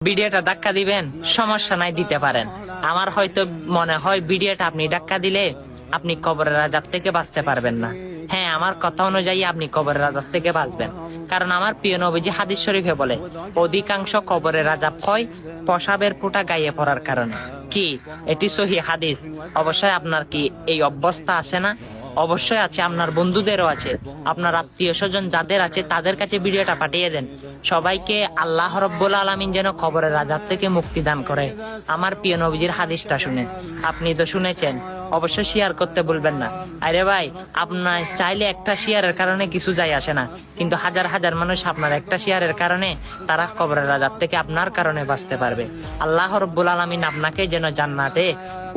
ভিডিওটা ধাক্কা দিবেন, সমস্যা নাই, দিতে পারেন। আমার হয়তো মনে হয় ভিডিওটা আপনি ধাক্কা দিলে আপনি কবরের আযাব থেকে বাঁচতে পারবেন না। হ্যাঁ, আমার কথা অনুযায়ী আপনি কবরের আযাব থেকে বাঁচবেন, কারণ আমার প্রিয় নবীজি হাদিস শরীফে বলে অধিকাংশ কবরের আযাব হয় পেশাবের ফোঁটা গায়ে পড়ার কারণে। কি এটি সহিহ হাদিস? অবশ্যই আপনার কি এই অবস্থা আছে না? অবশ্যই আছে, আপনার বন্ধুদেরও আছে, আপনার আত্মীয় স্বজন যাদের আছে তাদের কাছে ভিডিওটা পাঠিয়ে দেন। সবাইকে আল্লাহ রাব্বুল আলামিন যেন কবরের আযাব থেকে মুক্তি দান করে। আমার প্রিয় নবীজির হাদিসটা শুনে, আপনি তো শুনেছেন, অবশ্যই শেয়ার করতে ভুলবেন না। আরে ভাই, আপনার চাইলে একটা শেয়ারের কারণে কিছু যায় আসে না, কিন্তু হাজার হাজার মানুষ আপনার একটা শেয়ারের কারণে তারা কবরের আযাব থেকে আপনার কারণে বাঁচতে পারবে। আল্লাহ রাব্বুল আলামিন আপনাকে যেন জান্নাতে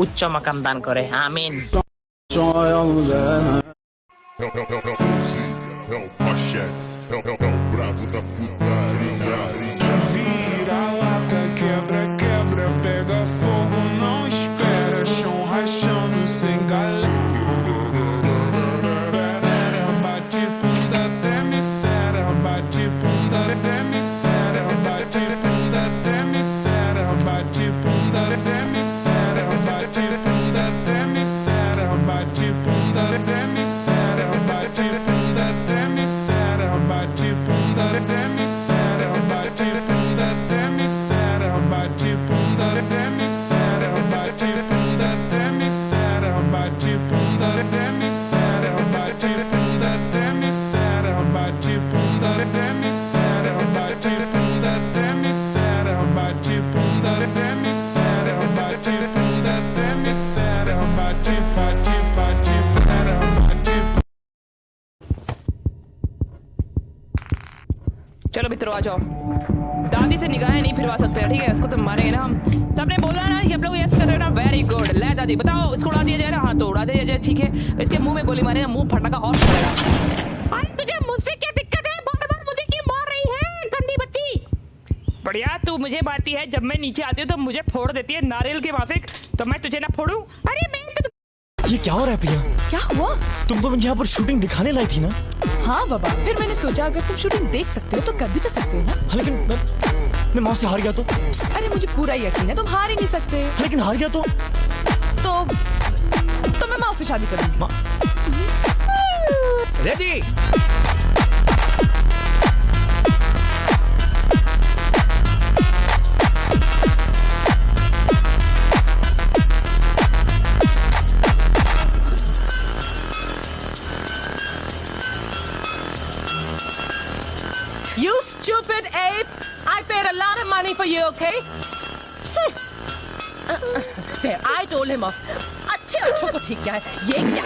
উচ্চ মাকাম দান করে, আমিন। Bravo da putaria. Vira lata, quebra, quebra, pega fogo, não espera, chão rachando sem galera. Bate bunda, treme cera, bate bunda, treme cera, bate bunda, treme cera, bate bunda, treme cera, bate bunda, treme cera, bate bunda, treme cera, bate bunda, treme cera, bate bunda, treme cera, bate bunda, treme cera, bate bunda, treme cera, bate bunda, treme cera, bate bunda, treme cera, bate bunda, treme cera, bate bunda, treme cera, bate bunda, treme cera, bate bunda, treme cera, bate bunda, treme cera, bate bate bate pera, bate. चलो मित्रों आ जाओ। दादी से निगाहें नहीं फिरवा सकते, ठीक है? इसको तो मारेंगे ना हम। सबने बोला ना कि आप लोग यस कर रहे हो ना, वेरी गुड। ले दादी बताओ, इसको उड़ा दिया जाए ना? हाँ तो उड़ा दिया जाए, ठीक है। इसके मुंह में गोली मारे, मुंह फटका और फटेगा। अरे तुझे मुझसे क्या दिक्कत है? बार बार मुझे क्यों मार रही है, गंदी बच्ची? बढ़िया, तू मुझे मारती है, जब मैं नीचे आती हूँ तो मुझे फोड़ देती है नारियल के माफिक, तो मैं तुझे ना फोड़ूं? अरे मैं तो ये क्या हो रहा है प्रिया? क्या हुआ? तुम तो मुझे यहाँ पर शूटिंग दिखाने लाई थी ना? हाँ बाबा, फिर मैंने सोचा अगर तुम शूटिंग देख सकते हो तो कर भी तो सकते हो ना। हाँ, लेकिन मैं मौत से हार गया तो? अरे मुझे पूरा यकीन है तुम हार ही नहीं सकते। हाँ, लेकिन हार गया तो मैं माँ से शादी करूंगी। Ready. You stupid ape! I paid a lot of money for you, okay? There, I told him off. अच्छे अच्छों को ठीक क्या है? ये क्या?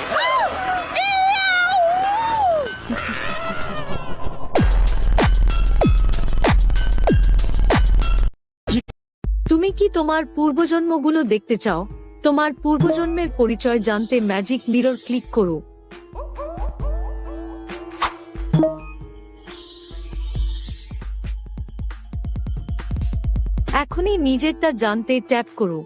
তুমি কি তোমার পূর্বজন্মগুলো দেখতে চাও? তোমার পূর্বজন্মের পরিচয় জানতে ম্যাজিক মিরর ক্লিক করো। এখনই নিজেরটা জানতে ট্যাপ করো।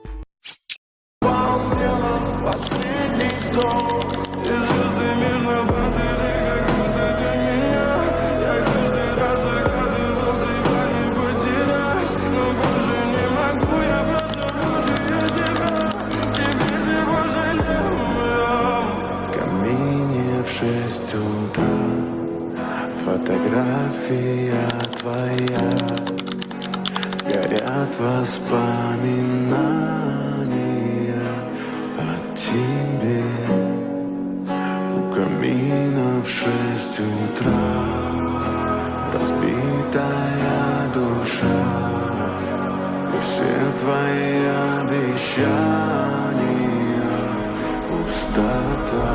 В 6 утра фотография твоя, горят воспоминания о тебе. У камина в 6 утра разбитая душа, и все твои обещания пустота.